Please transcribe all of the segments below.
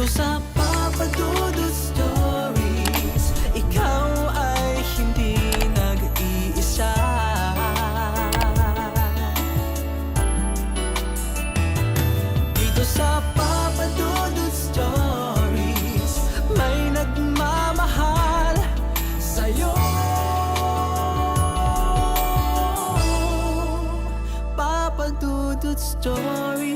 Dito sa Papa Dudut Stories, ikaw ay hindi nag-iisa. Dito sa Papa Dudut Stories, may nagmamahal sa'yo. Papa Dudut Stories,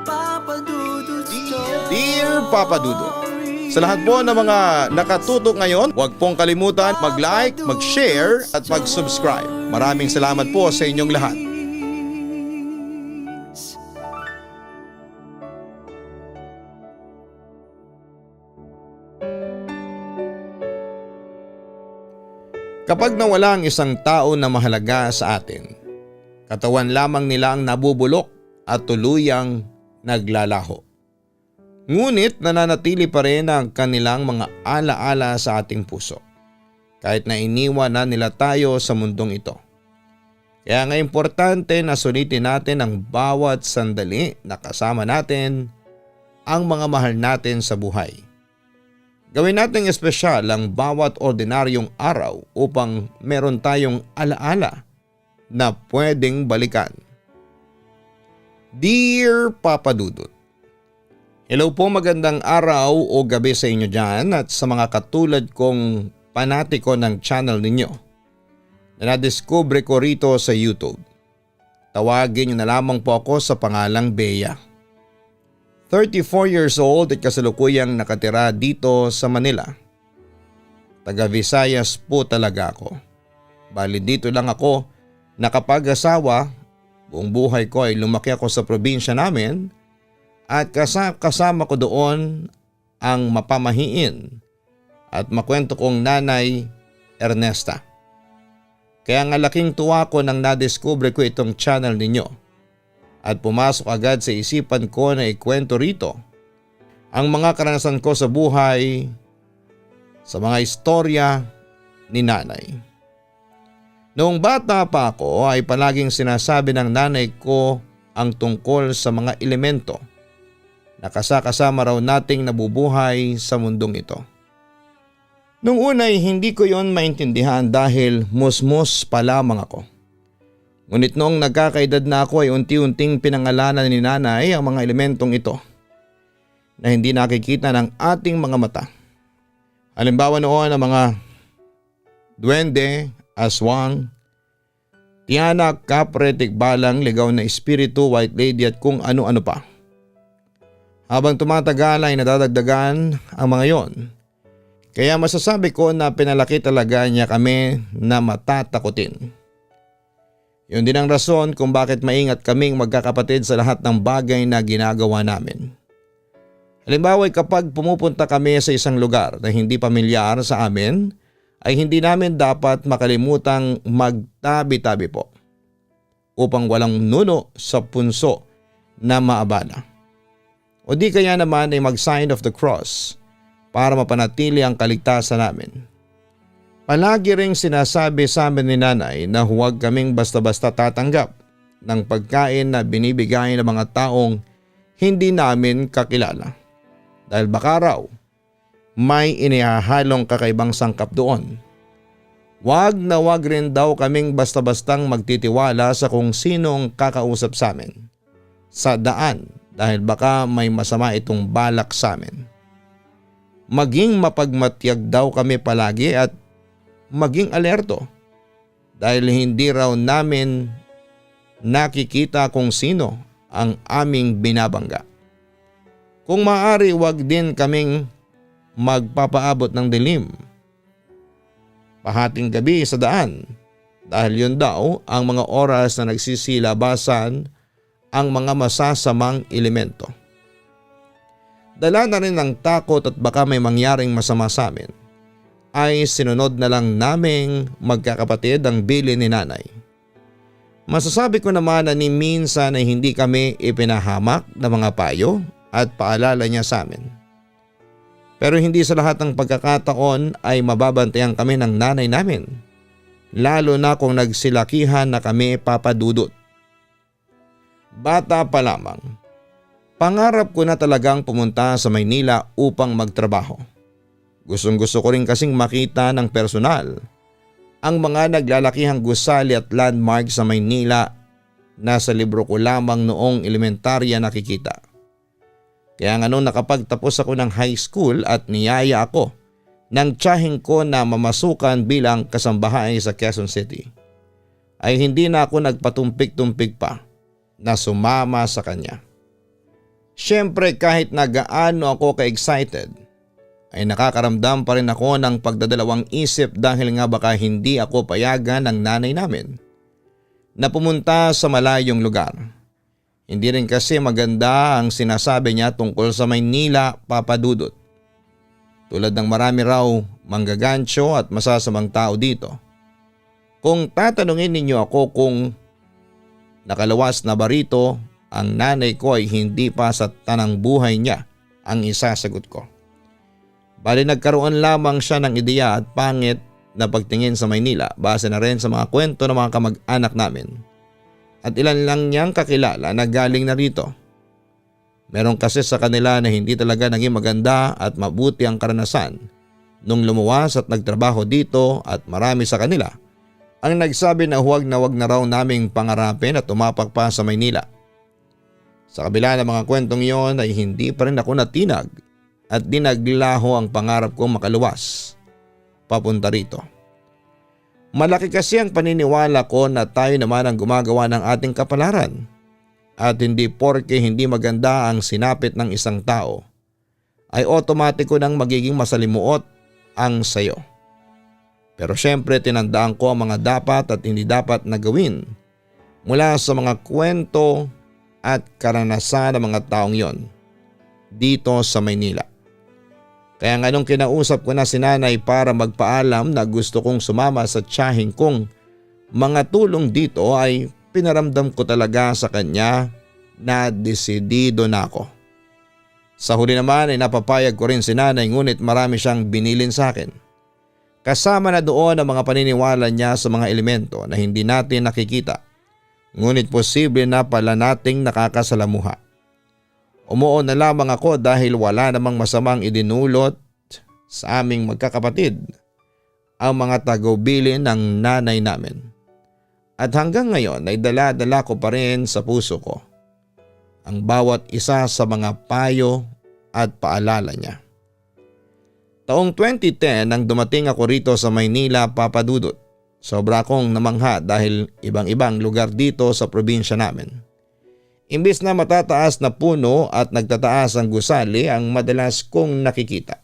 Papa Dudut Stories. Dear Papa Dudut, sa lahat po ng mga nakatutok ngayon, huwag pong kalimutan mag-like, mag-share at mag-subscribe. Maraming salamat po sa inyong lahat. Kapag nawala ang isang tao na mahalaga sa atin, katawan lamang nila ang nabubulok at tuluyang naglalaho. Ngunit nananatili pa rin ang kanilang mga alaala sa ating puso, kahit na iniwan na nila tayo sa mundong ito. Kaya nga importante na sulitin natin ang bawat sandali na kasama natin ang mga mahal natin sa buhay. Gawin nating espesyal ang bawat ordinaryong araw upang meron tayong alaala na pwedeng balikan. Dear Papa Dudut, hello po, magandang araw o gabi sa inyo dyan at sa mga katulad kong panatiko ng channel ninyo na nadiskubre ko rito sa YouTube. Tawagin niyo na lamang po ako sa pangalang Bea. 34 years old at kasalukuyang nakatira dito sa Manila. Taga Visayas po talaga ako. Bali dito lang ako nakapag-asawa. Buong buhay ko ay lumaki ako sa probinsya namin at kasama ko doon ang mapamahiin at makwento kong nanay Ernesta. Kaya nga laking tuwa ko nang nadiskubre ko itong channel ninyo. At pumasok agad sa isipan ko na ikwento rito ang mga karanasan ko sa buhay, sa mga istorya ni nanay. Noong bata pa ako ay palaging sinasabi ng nanay ko ang tungkol sa mga elemento na kasama raw nating nabubuhay sa mundong ito. Noong una ay hindi ko yon maintindihan dahil musmus pa lamang ako. Ngunit noong nagkakaedad na ako ay unti-unting pinangalanan ni nanay ang mga elementong ito na hindi nakikita ng ating mga mata. Halimbawa noon ang mga duwende, aswang, tiyanak, kapre, tikbalang, ligaw na espiritu, white lady at kung ano-ano pa. Habang tumatagal ay nadadagdagan ang mga yon. Kaya masasabi ko na pinalaki talaga niya kami na matatakutin. Yun din ang rason kung bakit maingat kaming magkakapatid sa lahat ng bagay na ginagawa namin. Halimbawa kapag pumupunta kami sa isang lugar na hindi pamilyar sa amin, ay hindi namin dapat makalimutang magtabi-tabi po upang walang nuno sa punso na maabala. O di kaya naman ay mag-sign of the cross para mapanatili ang kaligtasan namin. Palagi ring sinasabi sa amin ni nanay na huwag kaming basta-basta tatanggap ng pagkain na binibigay ng mga taong hindi namin kakilala. Dahil baka raw may inihahalong kakaibang sangkap doon. Wag na wag rin daw kaming basta-bastang magtitiwala sa kung sinong kakausap sa amin sa daan dahil baka may masama itong balak sa amin. Maging mapagmatyag daw kami palagi at maging alerto dahil hindi raw namin nakikita kung sino ang aming binabangga. Kung maaari wag din kaming magpapaabot ng dilim pahating gabi sa daan dahil yun daw ang mga oras na nagsisilabasan ang mga masasamang elemento. Dala na rin ng takot at baka may mangyaring masama sa amin ay sinunod na lang naming magkakapatid ang bilin ni nanay. Masasabi ko naman na ni minsan ay hindi kami ipinahamak ng mga payo at paalala niya sa amin. Pero hindi sa lahat ng pagkakataon ay mababantayan kami ng nanay namin, lalo na kung nagsilakihan na kami, Papa Dudut. Bata pa lamang, pangarap ko na talagang pumunta sa Maynila upang magtrabaho. Gustong gusto ko rin kasing makita ng personal ang mga naglalakihang gusali at landmark sa Maynila na sa libro ko lamang noong elementarya nakikita. Kaya nga nung nakapagtapos ako ng high school at niyaya ako ng tiyahing ko na mamasukan bilang kasambahay sa Quezon City, ay hindi na ako nagpatumpik-tumpik pa na sumama sa kanya. Siyempre kahit na gaano ako ka-excited, ay nakakaramdam pa rin ako ng pagdadalawang isip dahil nga baka hindi ako payagan ng nanay namin na pumunta sa malayong lugar. Hindi rin kasi maganda ang sinasabi niya tungkol sa Maynila, Papa Dudut. Tulad ng marami raw manggagancho at masasamang tao dito. Kung tatanungin ninyo ako kung nakalawas na ba rito, ang nanay ko ay hindi pa sa tanang buhay niya ang isasagot ko. Bali nagkaroon lamang siya ng ideya at pangit na pagtingin sa Maynila base na rin sa mga kwento ng mga kamag-anak namin. At ilan lang niyang kakilala na galing na rito. Meron kasi sa kanila na hindi talaga naging maganda at mabuti ang karanasan nung lumuwas at nagtrabaho dito at marami sa kanila ang nagsabi na huwag na raw naming pangarapin at tumapak pa sa Maynila. Sa kabila ng mga kwentong iyon ay hindi pa rin ako natinag at dinaglaho ang pangarap kong makaluwas papunta rito. Malaki kasi ang paniniwala ko na tayo naman ang gumagawa ng ating kapalaran at hindi porke hindi maganda ang sinapit ng isang tao ay otomatiko nang magiging masalimuot ang sayo. Pero syempre tinandaan ko ang mga dapat at hindi dapat na gawin mula sa mga kwento at karanasan ng mga taong yon dito sa Maynila. Kaya nga nung kinausap ko na si nanay para magpaalam na gusto kong sumama sa tiyahing kong mga tulong dito ay pinaramdam ko talaga sa kanya na desidido na ako. Sa huli naman ay napapayag ko rin si nanay ngunit marami siyang binilin sa akin. Kasama na doon ang mga paniniwala niya sa mga elemento na hindi natin nakikita ngunit posible na pala nating nakakasalamuha. Umuo na lamang ako dahil wala namang masamang idinulot sa aming magkakapatid ang mga tagubilin ng nanay namin. At hanggang ngayon ay dala-dala ko pa rin sa puso ko ang bawat isa sa mga payo at paalala niya. Taong 2010 nang dumating ako rito sa Maynila, Papa Dudut. Sobra akong namangha dahil ibang-ibang lugar dito sa probinsya namin. Imbis na matataas na puno at nagtataas ang gusali ang madalas kong nakikita.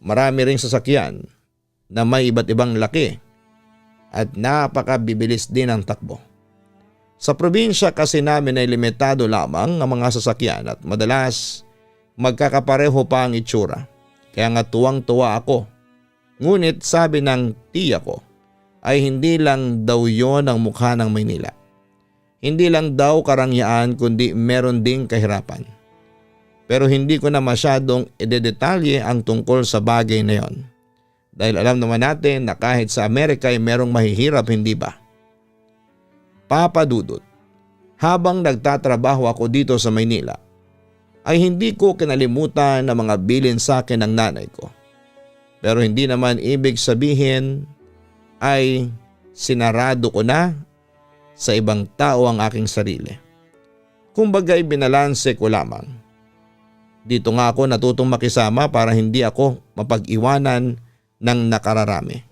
Marami ring sasakyan na may iba't ibang laki at napakabibilis din ang takbo. Sa probinsya kasi namin ay limitado lamang ang mga sasakyan at madalas magkakapareho pa ang itsura. Kaya nga tuwang-tuwa ako. Ngunit sabi ng tiya ko ay hindi lang daw yon ang mukha ng Maynila. Hindi lang daw karangyaan kundi meron ding kahirapan. Pero hindi ko na masyadong idedetalye ang tungkol sa bagay na yon. Dahil alam naman natin na kahit sa Amerika ay merong mahihirap, hindi ba? Papa Dudut, habang nagtatrabaho ako dito sa Maynila, ay hindi ko kinalimutan ang mga bilin sa akin ng nanay ko. Pero hindi naman ibig sabihin ay sinarado ko na sa ibang tao ang aking sarili. Kumbaga'y binalanse ko lamang. Dito nga ako natutong makisama para hindi ako mapag-iwanan ng nakararami.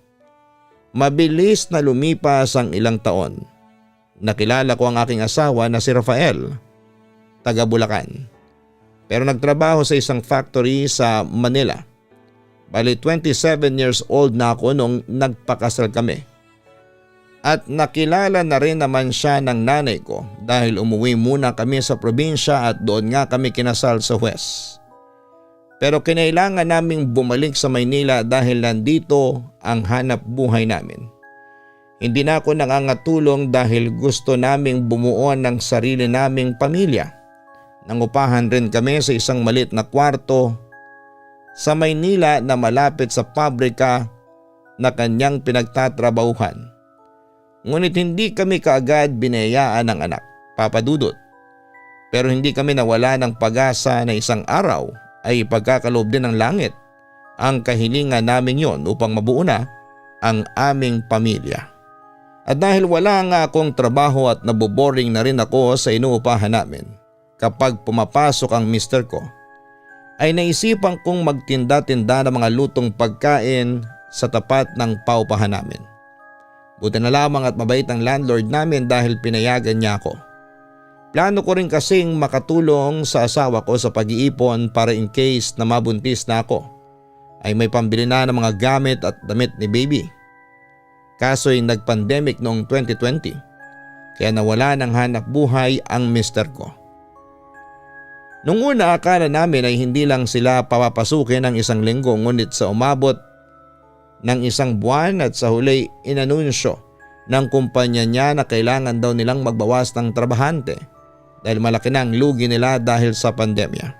Mabilis na lumipas ang ilang taon. Nakilala ko ang aking asawa na si Rafael, taga Bulacan. Pero nagtrabaho sa isang factory sa Manila. Bali 27 years old na ako nung nagpakasal kami. At nakilala na rin naman siya ng nanay ko dahil umuwi muna kami sa probinsya at doon nga kami kinasal sa West. Pero kinailangan naming bumalik sa Maynila dahil nandito ang hanap buhay namin. Hindi na ako nangangatulong dahil gusto naming bumuo ng sarili naming pamilya. Nangupahan rin kami sa isang maliit na kwarto sa Maynila na malapit sa pabrika na kanyang pinagtatrabahuhan. Ngunit hindi kami kaagad binayaan ng anak, Papa Dudut. Pero hindi kami nawala ng pag-asa na isang araw ay ipagkakaloob din ng langit ang kahilingan namin yon upang mabuo na ang aming pamilya. At dahil wala nga akong trabaho at naboboring na rin ako sa inuupahan namin, kapag pumapasok ang mister ko, ay naisipan kong magtinda-tinda ng mga lutong pagkain sa tapat ng paupahan namin. Buti na lamang at mabait ang landlord namin dahil pinayagan niya ako. Plano ko rin kasing makatulong sa asawa ko sa pag-iipon para in case na mabuntis na ako ay may pambili na ng mga gamit at damit ni baby. Kaso'y nag-pandemic noong 2020 kaya nawala ng hanap buhay ang mister ko. Nung una akala namin ay hindi lang sila papapasukin ng isang linggo ngunit sa umabot ng isang buwan at sa huli inanunsyo ng kumpanya niya na kailangan daw nilang magbawas ng trabahante dahil malaki na ang lugi nila dahil sa pandemya.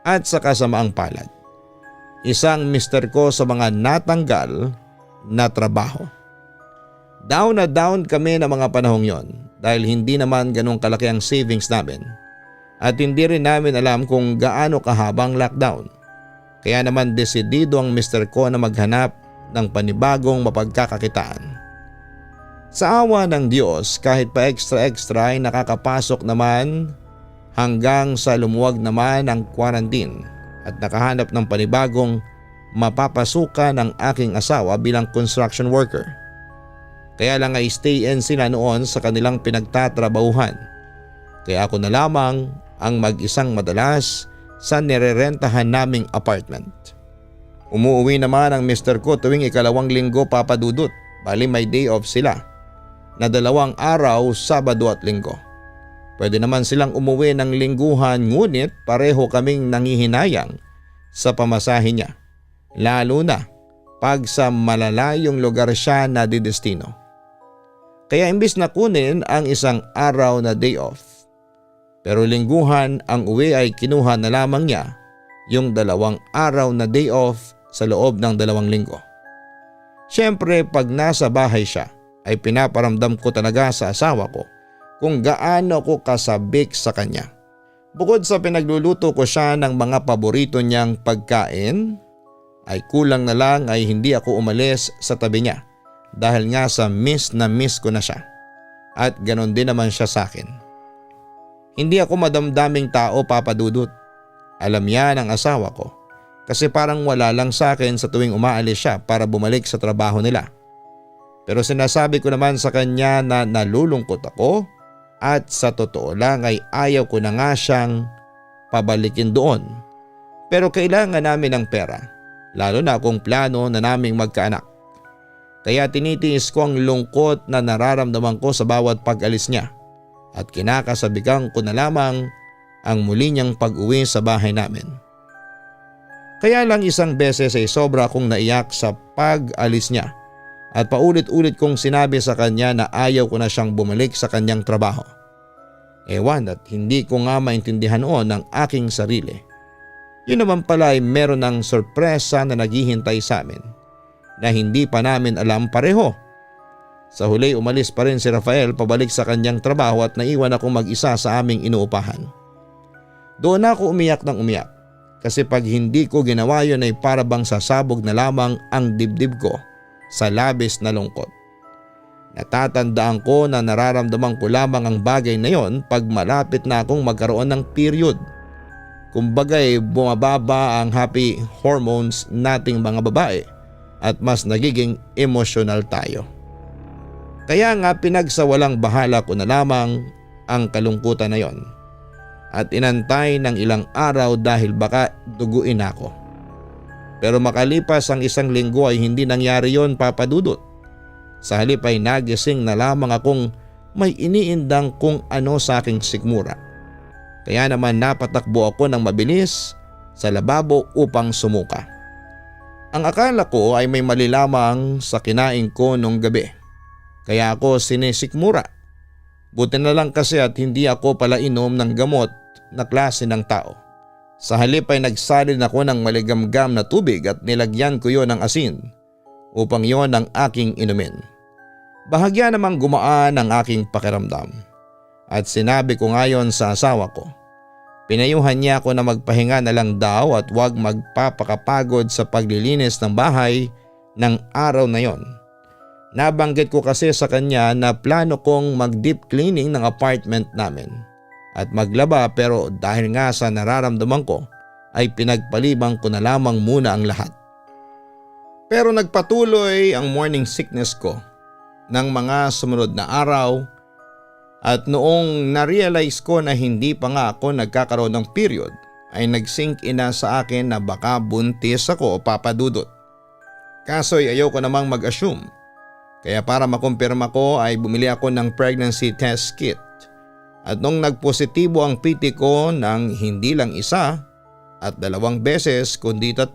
At sa kasamaang palad, isang mister ko sa mga natanggal na trabaho. Down na down kami ng mga panahong yon dahil hindi naman ganun kalaki ang savings namin. At hindi rin namin alam kung gaano kahabang lockdown. Kaya naman desidido ang mister ko na maghanap ng panibagong mapagkakakitaan. Sa awa ng Diyos kahit pa extra ay nakakapasok naman hanggang sa lumuwag naman ang quarantine at nakahanap ng panibagong mapapasukan ng aking asawa bilang construction worker. Kaya lang ay stay in sila noon sa kanilang pinagtatrabahuhan. Kaya ako na lamang ang mag-isang madalas sa nirerentahan naming apartment. Umuuwi naman ang mister ko tuwing ikalawang linggo, Papa Dudut. Bali may day off sila na 2 araw, Sabado at Linggo. Pwede naman silang umuwi ng lingguhan ngunit pareho kaming nangihinayang sa pamasahe niya. Lalo na pag sa malalayong lugar siya na didestino. Kaya imbis na kunin ang isang araw na day off, pero lingguhan ang uwi ay kinuha na lamang niya yung 2 araw na day off sa loob ng 2 linggo. Siyempre pag nasa bahay siya ay pinaparamdam ko talaga sa asawa ko kung gaano ko kasabik sa kanya. Bukod sa pinagluluto ko siya ng mga paborito niyang pagkain, ay kulang na lang ay hindi ako umalis sa tabi niya dahil nga sa miss na miss ko na siya. At ganon din naman siya sa akin. Hindi ako madamdaming tao, Papa Dudut. Alam niya ng asawa ko kasi parang wala lang sa akin sa tuwing umaalis siya para bumalik sa trabaho nila. Pero sinasabi ko naman sa kanya na nalulungkot ako at sa totoo lang ay ayaw ko na nga siyang pabalikin doon. Pero kailangan namin ng pera, lalo na kung plano na naming magkaanak. Kaya tinitiis ko ang lungkot na nararamdaman ko sa bawat pag-alis niya at kinakasabikan ko na lamang ang muli niyang pag-uwi sa bahay namin. Kaya lang isang beses ay sobra akong naiyak sa pag-alis niya at paulit-ulit kong sinabi sa kanya na ayaw ko na siyang bumalik sa kanyang trabaho. Ewan at hindi ko nga maintindihan noon ang aking sarili. Yun naman pala ay meron ng sorpresa na naghihintay sa amin na hindi pa namin alam pareho. Sa huli umalis pa rin si Rafael pabalik sa kanyang trabaho at naiwan akong mag-isa sa aming inuupahan. Doon ako umiyak ng umiyak kasi pag hindi ko ginawa yun ay para bang sasabog na lamang ang dibdib ko sa labis na lungkot. Natatandaan ko na nararamdaman ko lamang ang bagay na yon pag malapit na akong magkaroon ng period. Kumbaga'y bumababa ang happy hormones nating mga babae at mas nagiging emosyonal tayo. Kaya nga pinagsawalang bahala ko na lamang ang kalungkutan na yon at inantay ng ilang araw dahil baka duguin ako. Pero makalipas ang 1 linggo ay hindi nangyari yon, Papa Dudut. Sa halip ay nagising na lamang akong may iniindang kung ano sa aking sikmura. Kaya naman napatakbo ako ng mabilis sa lababo upang sumuka. Ang akala ko ay may mali lamang sa kinain ko nung gabi. Kaya ako sinisikmura. Buti na lang kasi at hindi ako pala inom ng gamot na klase ng tao. Sa halip ay nagsalin ako ng maligamgam na tubig at nilagyan ko yon ng asin upang yon ang aking inumin. Bahagya namang gumaan ang aking pakiramdam at sinabi ko ngayon sa asawa ko Pinayuhan niya ako na magpahinga na lang daw at huwag magpapakapagod sa paglilinis ng bahay ng araw na yon. Nabanggit ko kasi sa kanya na plano kong mag-deep cleaning ng apartment namin at maglaba, pero dahil nga sa nararamdaman ko ay pinagpalibang ko na lamang muna ang lahat. Pero nagpatuloy ang morning sickness ko ng mga sumunod na araw, at noong na-realize ko na hindi pa nga ako nagkakaroon ng period ay nag-sink in na sa akin na baka buntis ako o papadudot. Kaso'y ayoko namang mag-assume, kaya para makumpirma ko ay bumili ako ng pregnancy test kit. At nung nagpositibo ang PT ko ng hindi lang isa at 2 beses kundi 3,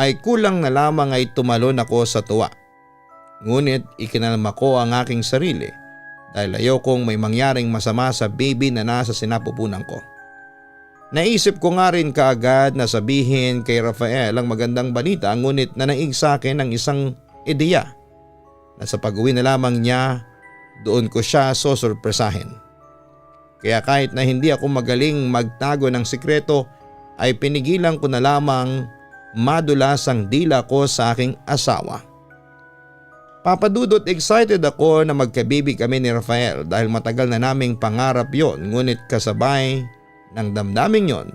ay kulang na lamang ay tumalon ako sa tuwa. Ngunit ikinalma ko ang aking sarili dahil ayokong may mangyaring masama sa baby na nasa sinapupunan ko. Naisip ko nga rin kaagad na sabihin kay Rafael ang magandang balita, ngunit nanaig sa akin ang isang ideya na sa pag-uwi na lamang niya doon ko siya sosurpresahin. Kaya kahit na hindi ako magaling magtago ng sikreto ay pinigilan ko na lamang madulas ang dila ko sa aking asawa. Papadudot, excited ako na magkabibi kami ni Rafael dahil matagal na naming pangarap yon, ngunit kasabay ng damdaming yon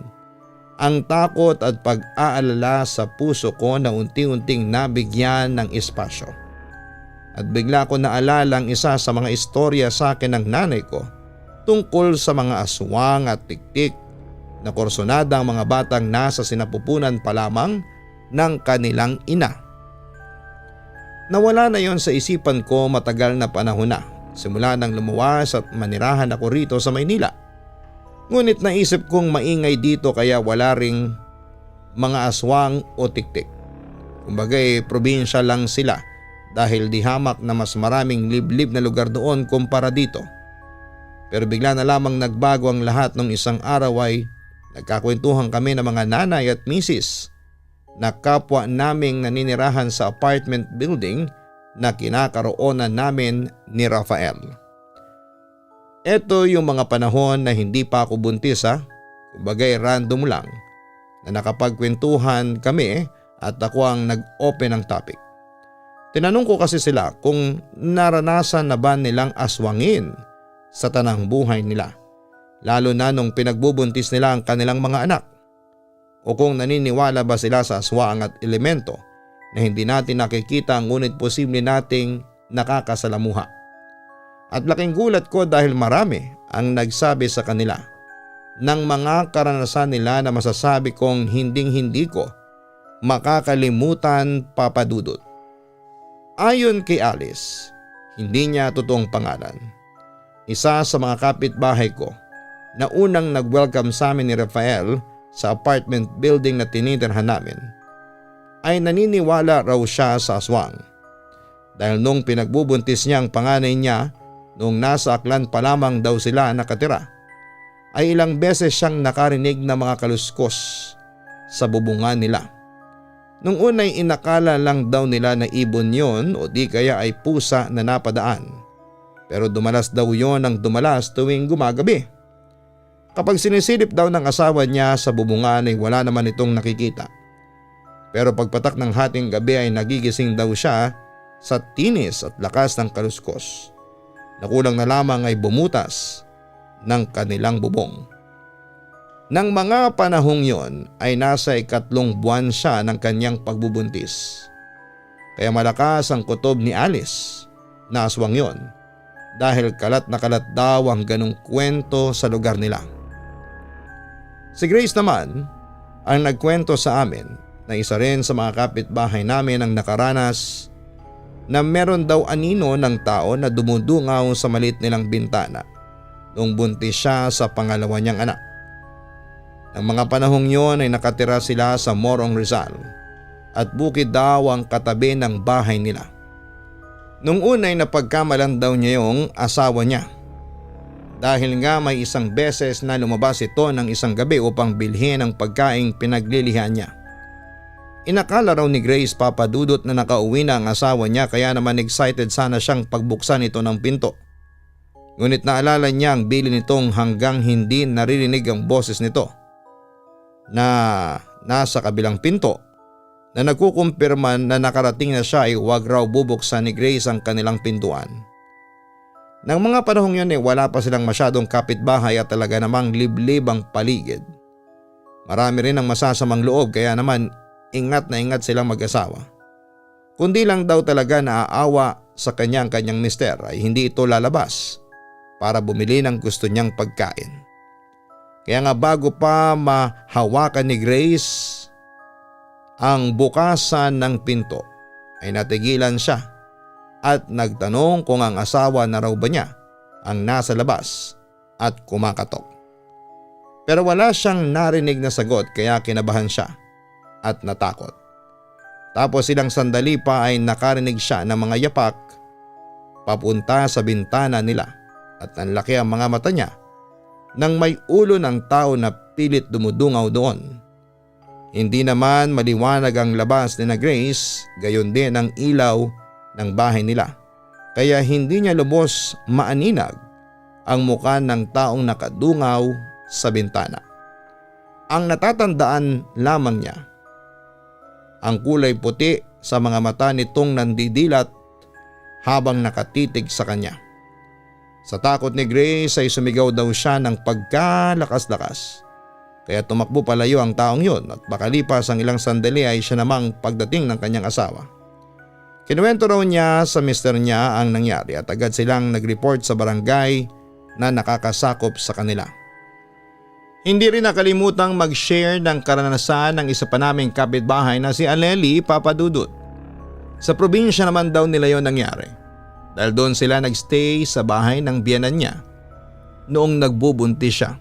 ang takot at pag-aalala sa puso ko na unti-unting nabigyan ng espasyo. At bigla ko naalala ang isa sa mga istorya sa akin ng nanay ko tungkol sa mga aswang at tiktik na korsonada ang mga batang nasa sinapupunan pa lamang ng kanilang ina. Nawala na yon sa isipan ko matagal na panahon na, simula nang lumuwas at manirahan ako rito sa Maynila. Ngunit naisip kong maingay dito kaya wala ring mga aswang o tiktik. Kumbaga probinsya lang sila dahil di hamak na mas maraming liblib na lugar doon kumpara dito. Pero bigla na lamang nagbago ang lahat nung isang araw ay nagkakwentuhan kami ng mga nanay at misis na kapwa naming naninirahan sa apartment building na kinakaroonan namin ni Rafael. Ito yung mga panahon na hindi pa ako buntis kumbagay random lang na nakapagkwentuhan kami at ako ang nag-open ng topic. Tinanong ko kasi sila kung naranasan na ba nilang aswangin sa tanang buhay nila, lalo na nung pinagbubuntis nila ang kanilang mga anak. O kung naniniwala ba sila sa aswang at elemento na hindi natin nakikita ngunit posible nating nakakasalamuha. At laking gulat ko dahil marami ang nagsabi sa kanila ng mga karanasan nila na masasabi kong hinding-hindi ko makakalimutan, papadudot. Ayon kay Alice, hindi niya totoong pangalan, isa sa mga kapitbahay ko na unang nag-welcome sa amin ni Rafael sa apartment building na tinitirhan namin, ay naniniwala raw siya sa aswang. Dahil nung pinagbubuntis niya ang panganay niya, nung nasa Aklan pa lamang daw sila nakatira, ay ilang beses siyang nakarinig ng mga kaluskos sa bubungan nila. Nung unay inakala lang daw nila na ibon yon o di kaya ay pusa na napadaan. Pero dumalas daw yon ang dumalas tuwing gumagabi. Kapag sinisilip daw ng asawa niya sa bubungan ay wala naman itong nakikita. Pero pagpatak ng hating gabi ay nagigising daw siya sa tinis at lakas ng kaluskos. Nakulang na lamang ay bumutas ng kanilang bubong. Nang mga panahong yon ay nasa 3 buwan siya ng kanyang pagbubuntis. Kaya malakas ang kutob ni Alice na aswang yon dahil kalat na kalat daw ang ganong kwento sa lugar nila. Si Grace naman ang nagkwento sa amin na isa rin sa mga kapitbahay namin ang nakaranas na meron daw anino ng tao na dumudungaw sa maliit nilang bintana nung buntis siya sa pangalawa niyang anak. Ang mga panahong yon ay nakatira sila sa Morong Rizal at bukid daw ang katabi ng bahay nila. Nung unay napagkamalan daw niya yung asawa niya dahil nga may isang beses na lumabas ito ng isang gabi upang bilhin ang pagkaing pinaglilihan niya. Inakala raw ni Grace, papadudot, na nakauwi na ang asawa niya kaya naman excited sana siyang pagbuksan ito ng pinto. Ngunit naalala niya ang bili nitong hanggang hindi naririnig ang boses nito na nasa kabilang pinto na nagkukumpirma na nakarating na siya ay huwag raw bubuksan ni Grace ang kanilang pintuan. Nang mga panahong yun wala pa silang masyadong kapitbahay at talaga namang liblib ang paligid. Marami rin ang masasamang loob kaya naman ingat na ingat silang mag-asawa. Kundi lang daw talaga naaawa sa kanyang mister ay hindi ito lalabas para bumili ng gusto niyang pagkain. Kaya nga bago pa mahawakan ni Grace ang bukasan ng pinto ay natigilan siya at nagtanong kung ang asawa na raw ba niya ang nasa labas at kumakatok. Pero wala siyang narinig na sagot kaya kinabahan siya at natakot. Tapos ilang sandali pa ay nakarinig siya ng mga yapak papunta sa bintana nila at nanlaki ang mga mata niya nang may ulo ng tao na pilit dumudungaw doon. Hindi naman maliwanag ang labas ni na Grace, gayon din ang ilaw ng bahay nila. Kaya hindi niya lubos maaninag ang mukha ng taong nakadungaw sa bintana. Ang natatandaan lamang niya, ang kulay puti sa mga mata nitong nandidilat habang nakatitig sa kanya. Sa takot ni Grace ay sumigaw daw siya ng pagkalakas-lakas. Kaya tumakbo palayo ang taong yun at makalipas ang ilang sandali ay siya namang pagdating ng kanyang asawa. Kinuwento raw niya sa mister niya ang nangyari at agad silang nag-report sa barangay na nakakasakop sa kanila. Hindi rin nakalimutang mag-share ng karanasan ng isa pa naming kapitbahay na si Aleli Papadudut. Sa probinsya naman daw nila yon nangyari dahil doon sila nagstay sa bahay ng biyenan niya noong nagbubuntis siya.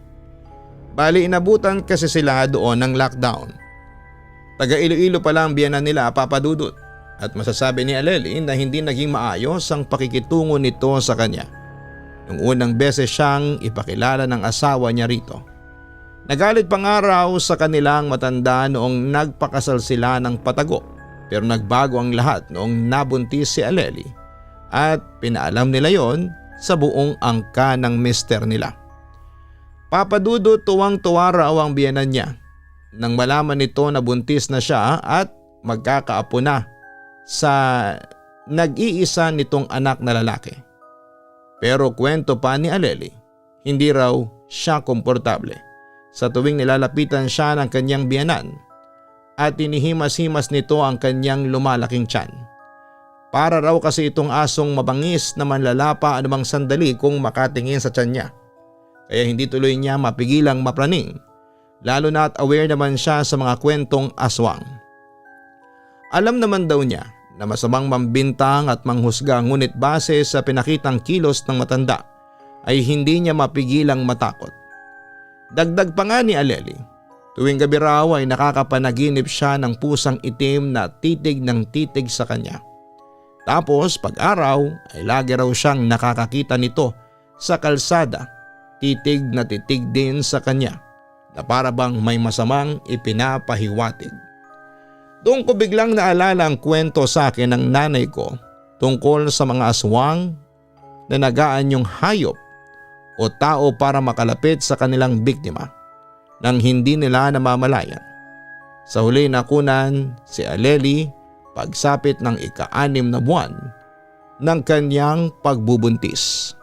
Bali inabutan kasi sila doon ng lockdown. Taga Iloilo pala ang biyenan nila Papadudut at masasabi ni Aleli na hindi naging maayos ang pakikitungo nito sa kanya nung unang beses siyang ipakilala ng asawa niya rito. Nagalit pa nga raw sa kanilang matanda noong nagpakasal sila ng patago pero nagbago ang lahat noong nabuntis si Aleli at pinaalam nila yon sa buong angka ng mister nila. Papadudot tuwang-tuwa raw ang biyenan niya nang malaman nito na buntis na siya at magkakaapo na sa nag-iisa nitong anak na lalaki. Pero kwento pa ni Aleli, hindi raw siya komportable sa tuwing nilalapitan siya ng kanyang biyenan at inihimas-himas nito ang kanyang lumalaking tiyan. Para raw kasi itong asong mabangis na manlalapa anumang sandali kung makatingin sa tiyan niya. Kaya hindi tuloy niya mapigilang mapraning, lalo na at aware naman siya sa mga kwentong aswang. Alam naman daw niya na masamang mambintang at manghusga ngunit base sa pinakitang kilos ng matanda ay hindi niya mapigilang matakot. Dagdag pa nga ni Aleli, tuwing gabi raw ay nakakapanaginip siya ng pusang itim na titig ng titig sa kanya. Tapos pag-araw ay lagi raw siyang nakakakita nito sa kalsada, titig na titig din sa kanya na para bang may masamang ipinapahiwatig. Doon ko biglang naalala ang kwento sa akin ng nanay ko tungkol sa mga aswang na nagaan yung hayop o tao para makalapit sa kanilang biktima nang hindi nila namamalayan. Sa huli nakunan si Aleli pagsapit ng ika-6 na buwan ng kanyang pagbubuntis.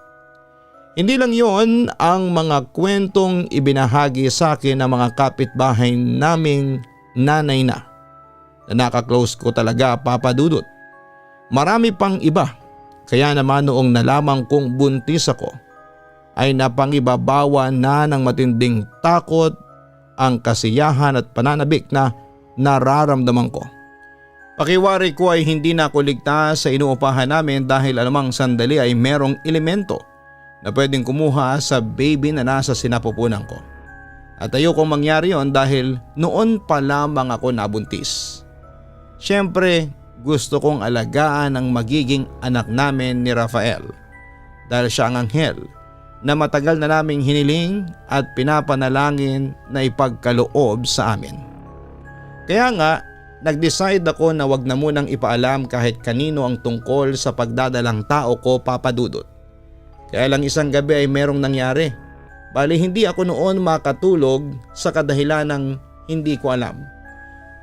Hindi lang yon ang mga kwentong ibinahagi sa akin ng mga kapitbahay naming nanay na nakaklose ko talaga Papadudut. Marami pang iba kaya naman noong nalaman kong buntis ako ay napangibabawa na ng matinding takot ang kasiyahan at pananabik na nararamdaman ko. Pakiwari ko ay hindi na ako ligtas sa inuupahan namin dahil anumang sandali ay merong elemento na pwedeng kumuha sa baby na nasa sinapupunan ko. At ayokong mangyari yon dahil noon pa lamang ako nabuntis. Siyempre gusto kong alagaan ang magiging anak namin ni Rafael dahil siya ang anghel na matagal na naming hiniling at pinapanalangin na ipagkaloob sa amin. Kaya nga nag-decide ako na wag na munang ipaalam kahit kanino ang tungkol sa pagdadalang tao ko Papadudut. Kaya lang isang gabi ay merong nangyari. Bali hindi ako noon makatulog sa kadahilan ng hindi ko alam.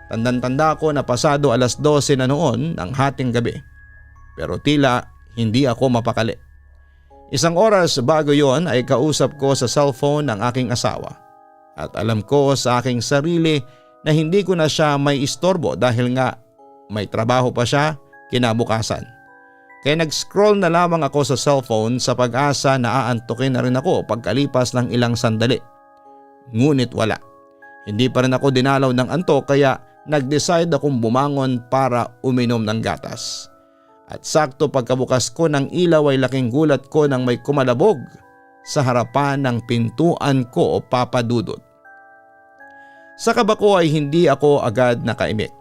Tandang-tanda ko na pasado 12:00 na noon ng hating gabi. Pero tila hindi ako mapakali. Isang oras bago yon ay kausap ko sa cellphone ang aking asawa. At alam ko sa aking sarili na hindi ko na siya may istorbo dahil nga may trabaho pa siya kinabukasan. Kaya nag-scroll na lamang ako sa cellphone sa pag-asa na aantukin na rin ako pagkalipas ng ilang sandali. Ngunit wala. Hindi pa rin ako dinalaw ng antok kaya nag-decide akong bumangon para uminom ng gatas. At sakto pagkabukas ko ng ilaw ay laking gulat ko nang may kumalabog sa harapan ng pintuan ko o Papa Dudut. Sa kaba ko ay hindi ako agad nakaimik.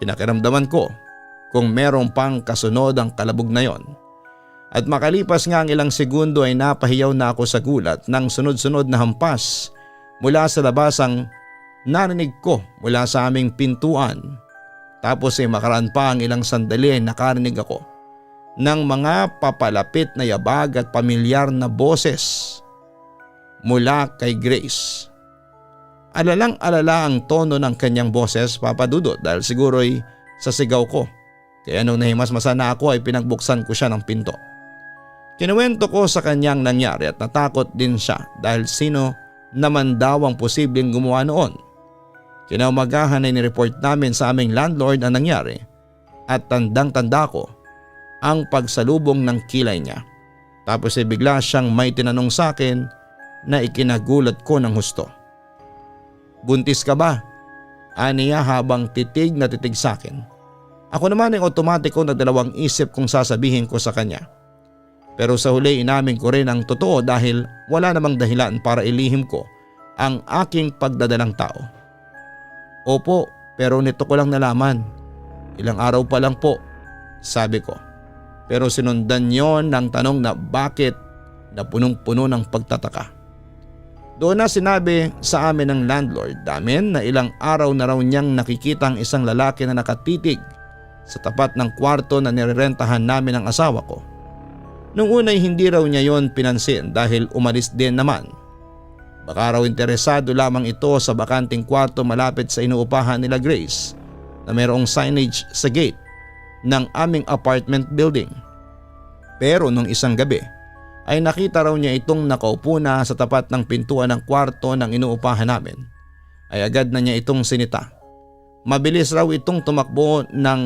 Pinakiramdaman ko kung merong pang kasunod ang kalabog na yon. At makalipas nga ang ilang segundo ay napahiyaw na ako sa gulat ng sunod-sunod na hampas mula sa labas ang narinig ko mula sa aming pintuan. Tapos ay makaraan pa ang ilang sandali ay nakarinig ako ng mga papalapit na yabag at pamilyar na boses mula kay Grace. Alalang-alala ang tono ng kanyang boses, Papa Dudut, dahil siguro'y sa sigaw ko. Kaya nung nahimasmasa na ako ay pinagbuksan ko siya ng pinto. Kinuwento ko sa kanyang nangyari at natakot din siya dahil sino naman daw ang posibleng gumawa noon. Kinaumagahan ay nireport namin sa aming landlord ang nangyari at tandang-tanda ko ang pagsalubong ng kilay niya. Tapos ay bigla siyang may tinanong sa akin na ikinagulat ko ng husto. "Buntis ka ba?" Aniya habang titig na titig sa akin. Ako naman ay otomatiko na dalawang isip kung sasabihin ko sa kanya. Pero sa huli inamin ko rin ang totoo dahil wala namang dahilan para ilihim ko ang aking pagdadalang tao. "Opo, pero nito ko lang nalaman. Ilang araw pa lang po," sabi ko. Pero sinundan yon ng tanong na bakit na punong-puno ng pagtataka. Doon na sinabi sa amin ng landlord namin na ilang araw na raw niyang nakikita ang isang lalaki na nakatitig sa tapat ng kwarto na nirerentahan namin ng asawa ko. Nung unay hindi raw niya yon pinansin dahil umalis din naman. Baka raw interesado lamang ito sa bakanting kwarto malapit sa inuupahan nila Grace na mayroong signage sa gate ng aming apartment building. Pero nung isang gabi ay nakita raw niya itong nakaupo na sa tapat ng pintuan ng kwarto ng inuupahan namin. Ay agad na niya itong sinita. Mabilis raw itong tumakbo ng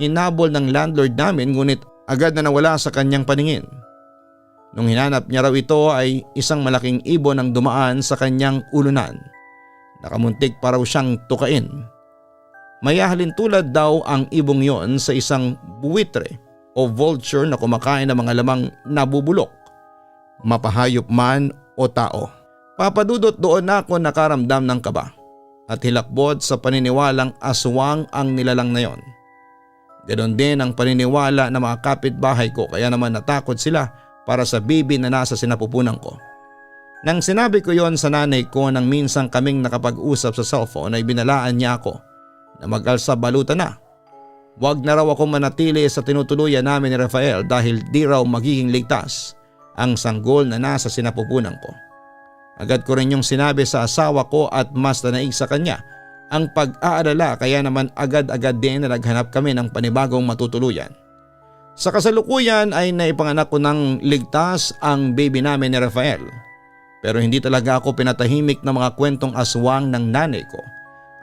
hinabol ng landlord namin ngunit agad na nawala sa kanyang paningin. Nung hinanap niya raw ito ay isang malaking ibon ang dumaan sa kanyang ulunan. Nakamuntik pa raw siyang tukain. Mayahalin tulad daw ang ibong yon sa isang buwitre o vulture na kumakain ng mga lamang nabubulok, mapahayop man o tao. Papadudot doon na ako nakaramdam ng kaba at hilakbot sa paniniwalang aswang ang nilalang na yon. Ganon din ang paniniwala ng mga kapitbahay ko kaya naman natakot sila para sa bibi na nasa sinapupunan ko. Nang sinabi ko yon sa nanay ko nang minsang kaming nakapag-usap sa cellphone ay binalaan niya ako na mag-alsa baluta na. Wag na raw akong manatili sa tinutuluyan namin ni Rafael dahil di raw magiging ligtas ang sanggol na nasa sinapupunan ko. Agad ko rin yung sinabi sa asawa ko at mas nanaig sa kanya ang pag-aalala kaya naman agad-agad din na naghanap kami ng panibagong matutuluyan. Sa kasalukuyan ay naipanganak ko ng ligtas ang baby namin ni Rafael. Pero hindi talaga ako pinatahimik ng mga kwentong aswang ng nanay ko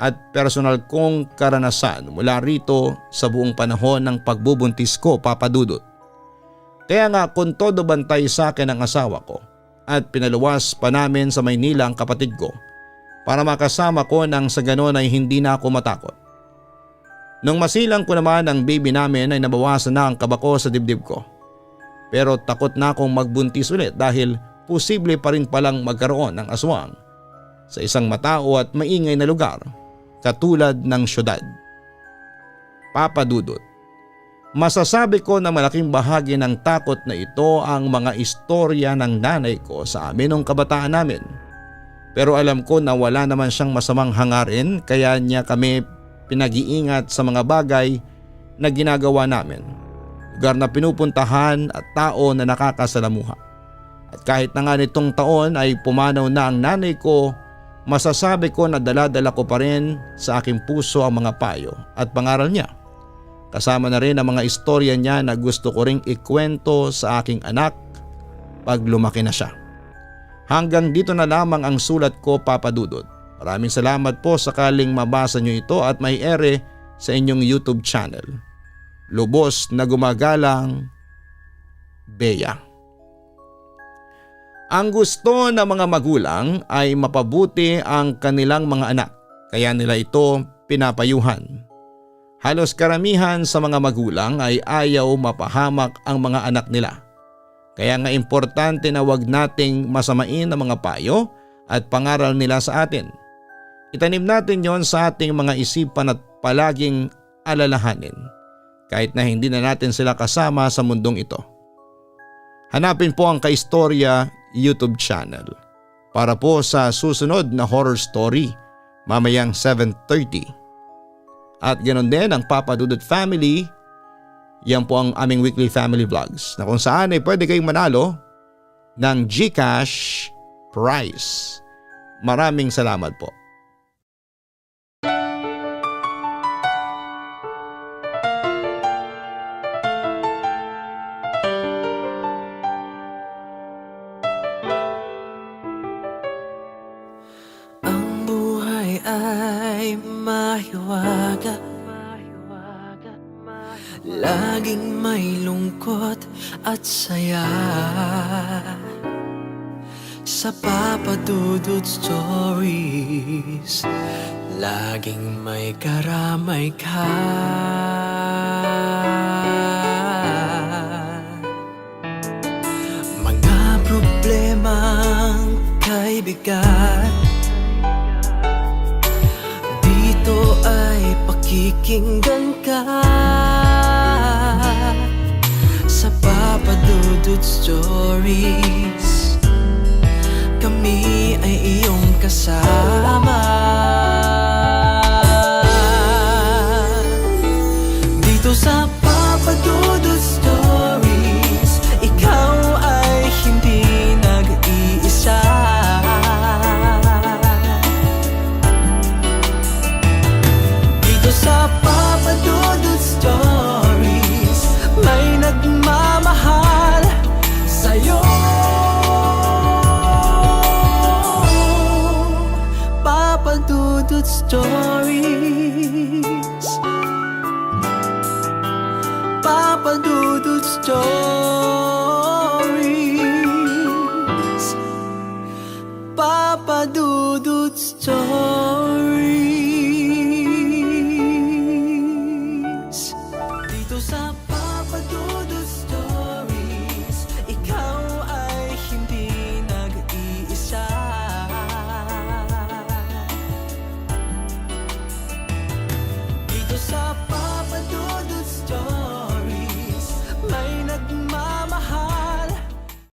at personal kong karanasan mula rito sa buong panahon ng pagbubuntis ko, Papa Dudut. Kaya nga kung todo bantay sa akin ang asawa ko at pinaluwas pa namin sa Maynila ang kapatid ko para makasama ko nang sa ganon ay hindi na ako matakot. Nung masilang ko naman ang baby namin ay nabawasan na ang kaba ko sa dibdib ko. Pero takot na akong magbuntis ulit dahil posible pa rin palang magkaroon ng aswang sa isang matao at maingay na lugar katulad ng syudad. Papa Dudut, masasabi ko na malaking bahagi ng takot na ito ang mga istorya ng nanay ko sa amin nung kabataan namin. Pero alam ko na wala naman siyang masamang hangarin kaya niya kami pinag-iingat sa mga bagay na ginagawa namin, lugar na pinupuntahan at tao na nakakasalamuha. At kahit na nga nitong taon ay pumanaw na ang nanay ko, masasabi ko na dala-dala ko pa rin sa aking puso ang mga payo at pangaral niya. Kasama na rin ang mga istorya niya na gusto ko ring ikwento sa aking anak pag lumaki na siya. Hanggang dito na lamang ang sulat ko, Papa Dudut. Maraming salamat po sakaling mabasa niyo ito at may ere sa inyong YouTube channel. Lubos na gumagalang, Bea. Ang gusto ng mga magulang ay mapabuti ang kanilang mga anak, kaya nila ito pinapayuhan. Halos karamihan sa mga magulang ay ayaw mapahamak ang mga anak nila. Kaya nga importante na wag nating masamain ang mga payo at pangaral nila sa atin. Itanim natin yon sa ating mga isipan at palaging alalahanin kahit na hindi na natin sila kasama sa mundong ito. Hanapin po ang Kaistorya YouTube channel para po sa susunod na horror story mamayang 7:30. At ganoon din ang Papa Dudut Family. Yan po ang aming weekly family vlogs na kung saan ay pwede kayong manalo ng GCash prize. Maraming salamat po. Ang buhay ay mahiwaga, laging may lungkot at saya. Sa Papa Dudut Stories, laging may karamay ka. Mga problemang kaibigan, dito ay pakikinggan ka. Sa Papa Dudut Stories, kami ay iyong kasama. Dito sa Papa Dudut Stories, ikaw ay hindi nag-iisa. Dito sa Papa Dudut Stories, may nagmamahal sa'yo. Papa Dudut Stories, Papa Dudut Stories.